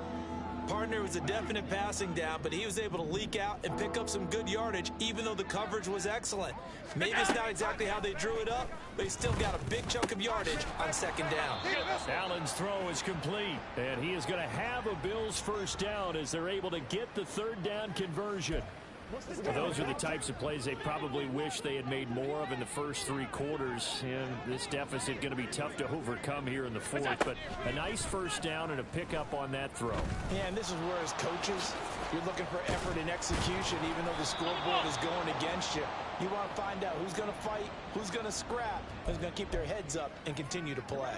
S3: Partner was a definite passing down, but he was able to leak out and pick up some good yardage, even though the coverage was excellent. Maybe it's not exactly how they drew it up, but he still got a big chunk of yardage on second down.
S2: Allen's throw is complete, and he is going to have a Bills first down as they're able to get the third down conversion. Those are the types of plays they probably wish they had made more of in the first 3 quarters. And this deficit going to be tough to overcome here in the fourth. But a nice first down and a pickup on that throw.
S3: Yeah, and this is where, as coaches, you're looking for effort and execution, even though the scoreboard is going against you. You want to find out who's going to fight, who's going to scrap, who's going to keep their heads up and continue to play.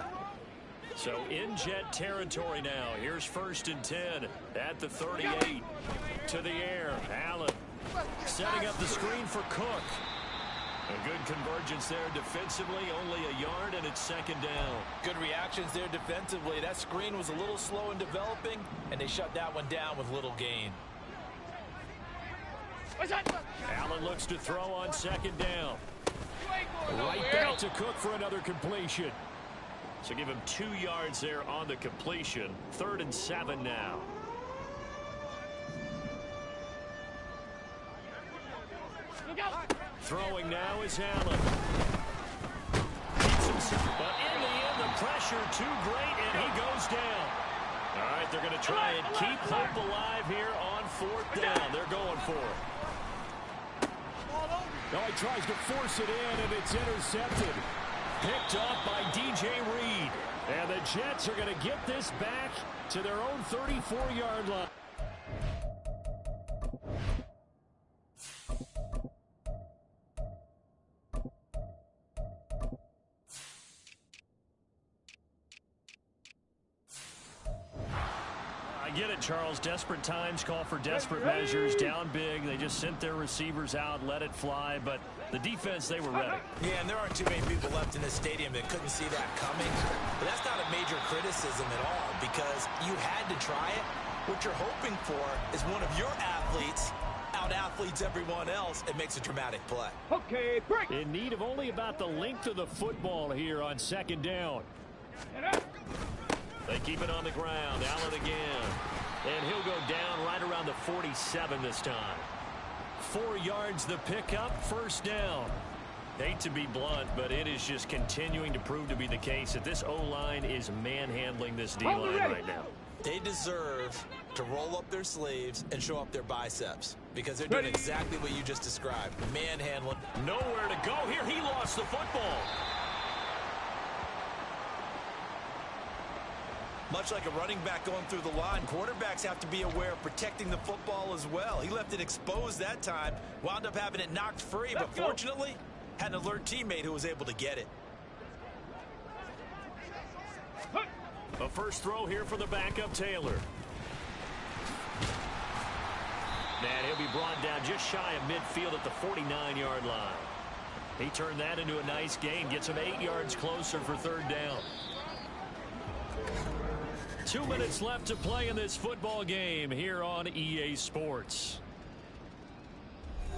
S2: So in Jet territory now. Here's 1st and 10 at the 38. To the air. Allen setting up the screen for Cook. A good convergence there defensively. Only a yard, and it's 2nd down.
S3: Good reactions there defensively. That screen was a little slow in developing, and they shut that one down with little gain.
S2: Allen looks to throw on 2nd down. Right back to Cook for another completion. So give him 2 yards there on the completion. 3rd and 7 now. Throwing now is Allen. Keeps himself, but in the end, the pressure too great, and he goes down. All right, they're going to try and keep hope alive here on 4th down. They're going for it. No, he tries to force it in, and it's intercepted. Picked off by DJ Reed. And the Jets are going to get this back to their own 34-yard line. I get it, Charles. Desperate times call for desperate measures. Down big. They just sent their receivers out, let it fly. But the defense, they were ready.
S3: Yeah, and there aren't too many people left in this stadium that couldn't see that coming. But that's not a major criticism at all, because you had to try it. What you're hoping for is one of your athletes out-athletes everyone else and makes a dramatic play.
S2: Okay, break. In need of only about the length of the football here on 2nd down. They keep it on the ground. Allen again. And he'll go down right around the 47 this time. 4 yards the pickup, 1st down. Hate to be blunt, but it is just continuing to prove to be the case that this O-line is manhandling this D-line right now.
S3: They deserve to roll up their sleeves and show up their biceps, because they're doing exactly what you just described. Manhandling.
S2: Nowhere to go here. He lost the football.
S3: Much like a running back going through the line, quarterbacks have to be aware of protecting the football as well. He left it exposed that time, wound up having it knocked free, but fortunately, had an alert teammate who was able to get it.
S2: A first throw here for the backup, Taylor. And he'll be brought down just shy of midfield at the 49-yard line. He turned that into a nice gain, gets him 8 yards closer for 3rd down. 2 minutes left to play in this football game here on EA Sports.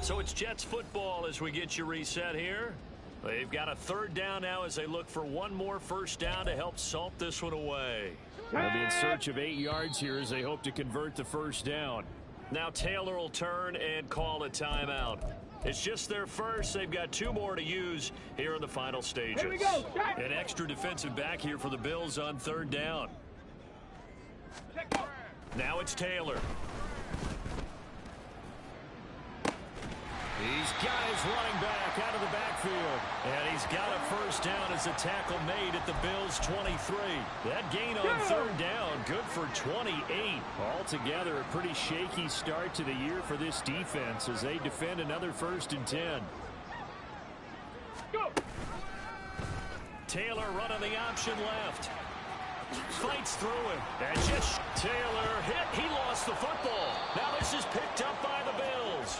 S2: So it's Jets football as we get you reset here. They've got a 3rd down now as they look for one more first down to help salt this one away. They'll be in search of 8 yards here as they hope to convert the first down. Now Taylor will turn and call a timeout. It's just their first. They've got 2 more to use here in the final stages.
S6: Here we go.
S2: An extra defensive back here for the Bills on 3rd down. Now it's Taylor. He's got his running back out of the backfield. And he's got a first down as a tackle made at the Bills' 23. That gain on 3rd down, good for 28. Altogether, a pretty shaky start to the year for this defense as they defend another 1st and 10.
S6: Go.
S2: Taylor running the option left. Fights through it. And just Taylor hit. He lost the football. Now this is picked up by the Bills.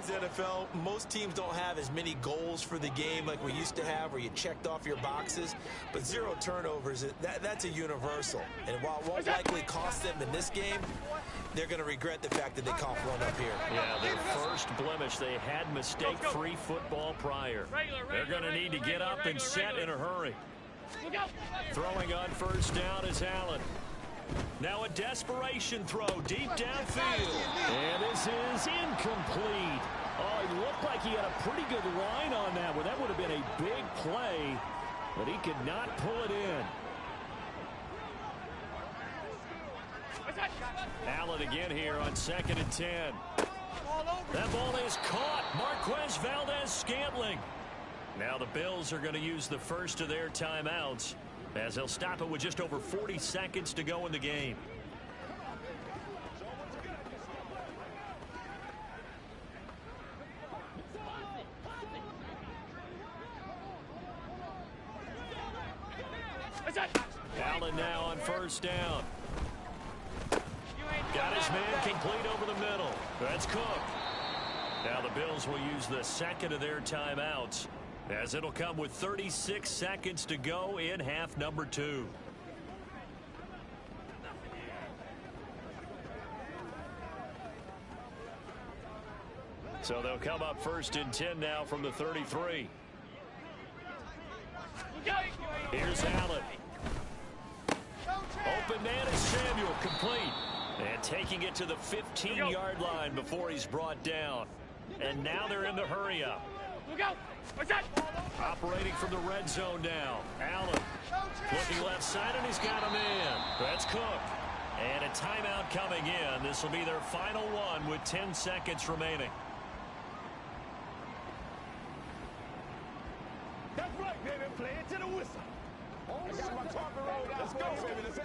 S3: today's NFL, most teams don't have as many goals for the game like we used to have, where you checked off your boxes. But 0 turnovers, that's a universal. And while it won't likely cost them in this game, they're going to regret the fact that they coughed one up here.
S2: Yeah, their first blemish. They had mistake-free football prior. They're going to need to get up and set in a hurry. Throwing on first down is Allen. Now a desperation throw deep downfield. And this is incomplete. Oh, he looked like he had a pretty good line on that one. That would have been a big play, but he could not pull it in. Allen again here on 2nd and 10. That ball is caught. Marquez Valdez-Scantling. Now the Bills are going to use the first of their timeouts, as they'll stop it with just over 40 seconds to go in the game. Allen now on first down. Got his man complete over the middle. That's Cook. Now the Bills will use the second of their timeouts, as it'll come with 36 seconds to go in half number 2. So they'll come up 1st and 10 now from the 33. Here's Allen. Open man is Samuel, complete. And taking it to the 15-yard line before he's brought down. And now they're in the hurry-up. Operating from the red zone now. Allen looking left side, and he's got a man. That's Cook. And a timeout coming in. This will be their final one with 10 seconds remaining.
S6: That's right, baby. Play it to the whistle. I got my carpet rolled out. Let's go, baby. Let's go.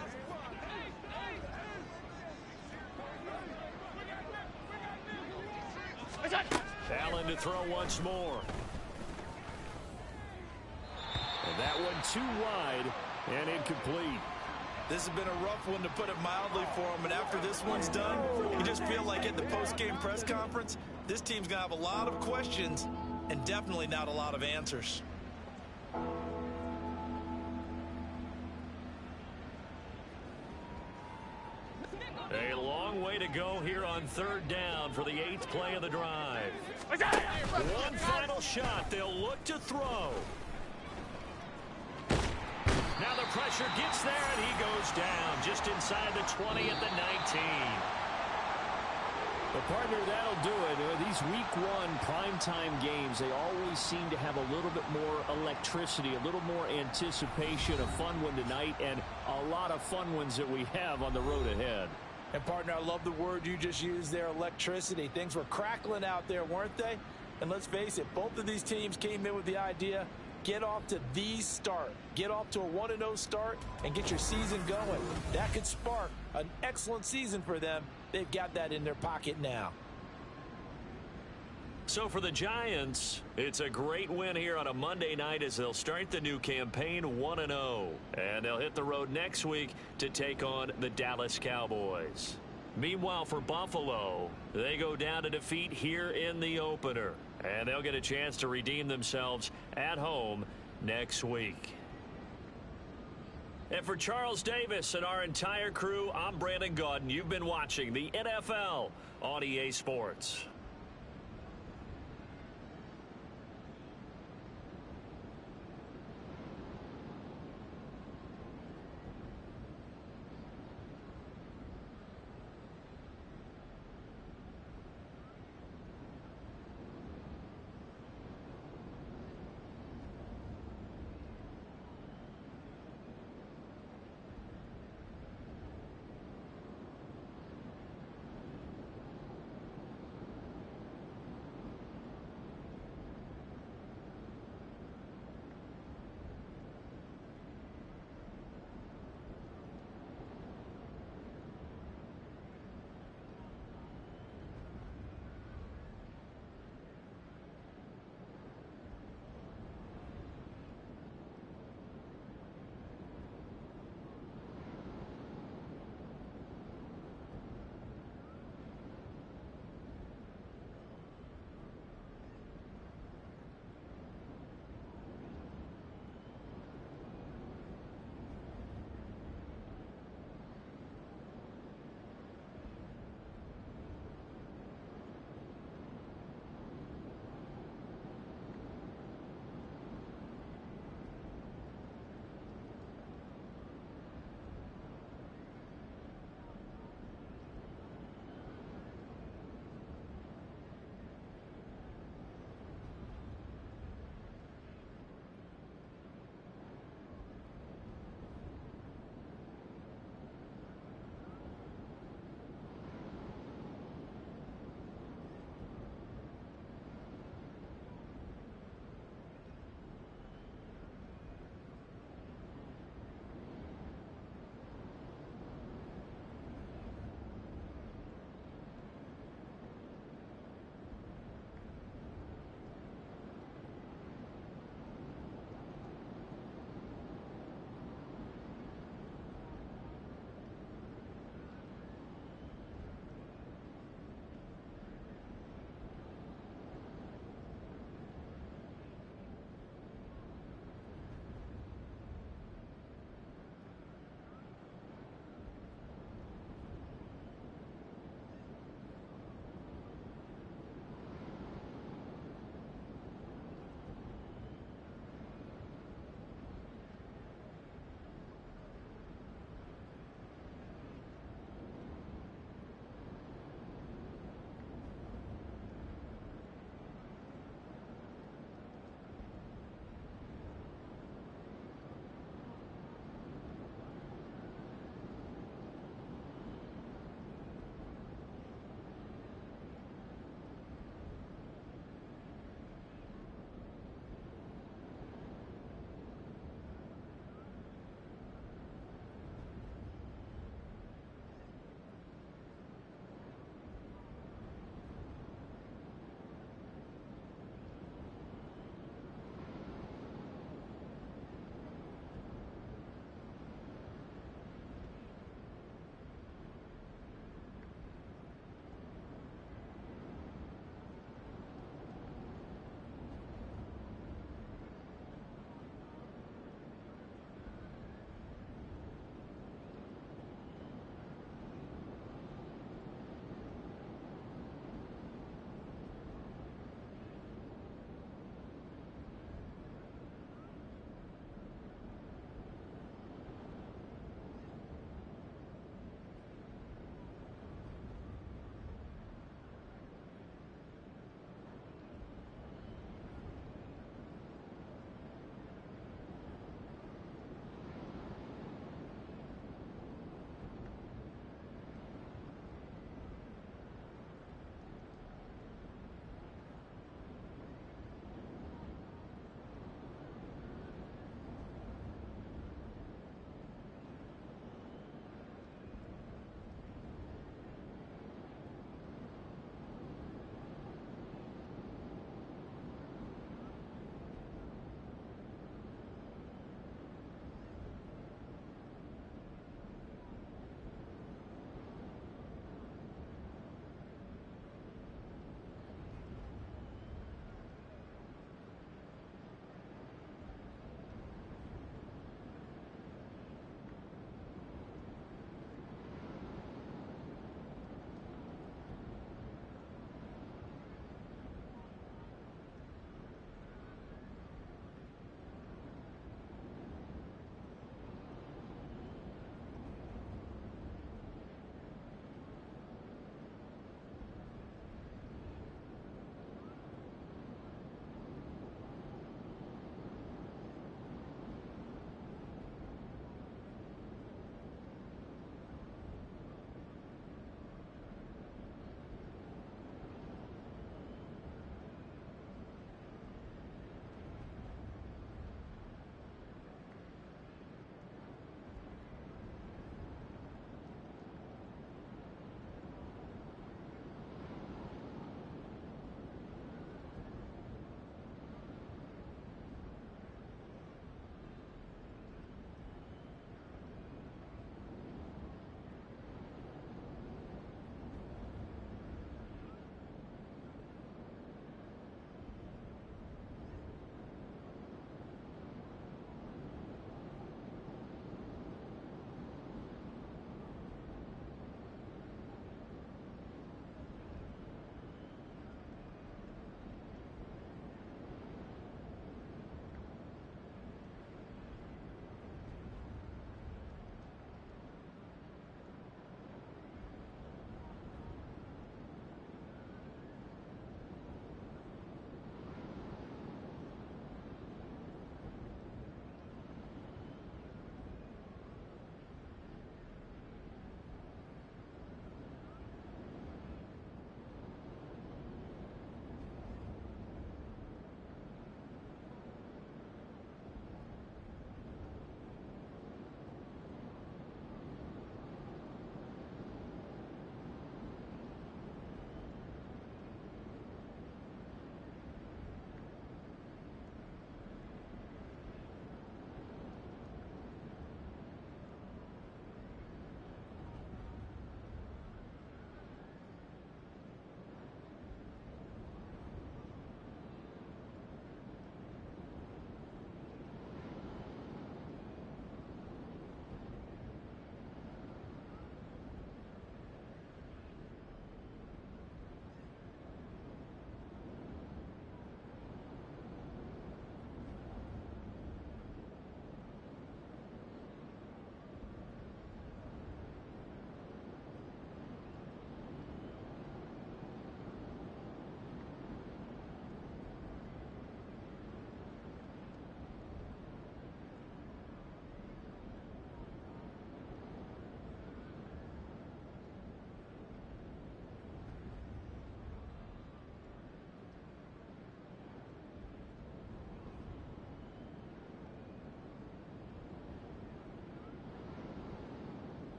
S2: Allen to throw once more. And that one too wide and incomplete.
S3: This has been a rough one, to put it mildly, for him. And after this one's done, you just feel like at the post-game press conference, this team's going to have a lot of questions and definitely not a lot of answers.
S2: A long way to go here on 3rd down for the 8th play of the drive. One final shot. They'll look to throw. Now the pressure gets there, and he goes down just inside the 20 at the 19.
S7: Well, partner, that'll do it. These week 1 primetime games, they always seem to have a little bit more electricity, a little more anticipation. A fun one tonight, and a lot of fun ones that we have on the road ahead.
S3: And, partner, I love the word you just used there, electricity. Things were crackling out there, weren't they? And let's face it, both of these teams came in with the idea, get off to the start. Get off to a 1-0 start and get your season going. That could spark an excellent season for them. They've got that in their pocket now.
S2: So for the Giants, it's a great win here on a Monday night as they'll start the new campaign 1-0. And they'll hit the road next week to take on the Dallas Cowboys. Meanwhile, for Buffalo, they go down to defeat here in the opener. And they'll get a chance to redeem themselves at home next week. And for Charles Davis and our entire crew, I'm Brandon Gaudin. You've been watching the NFL on EA Sports.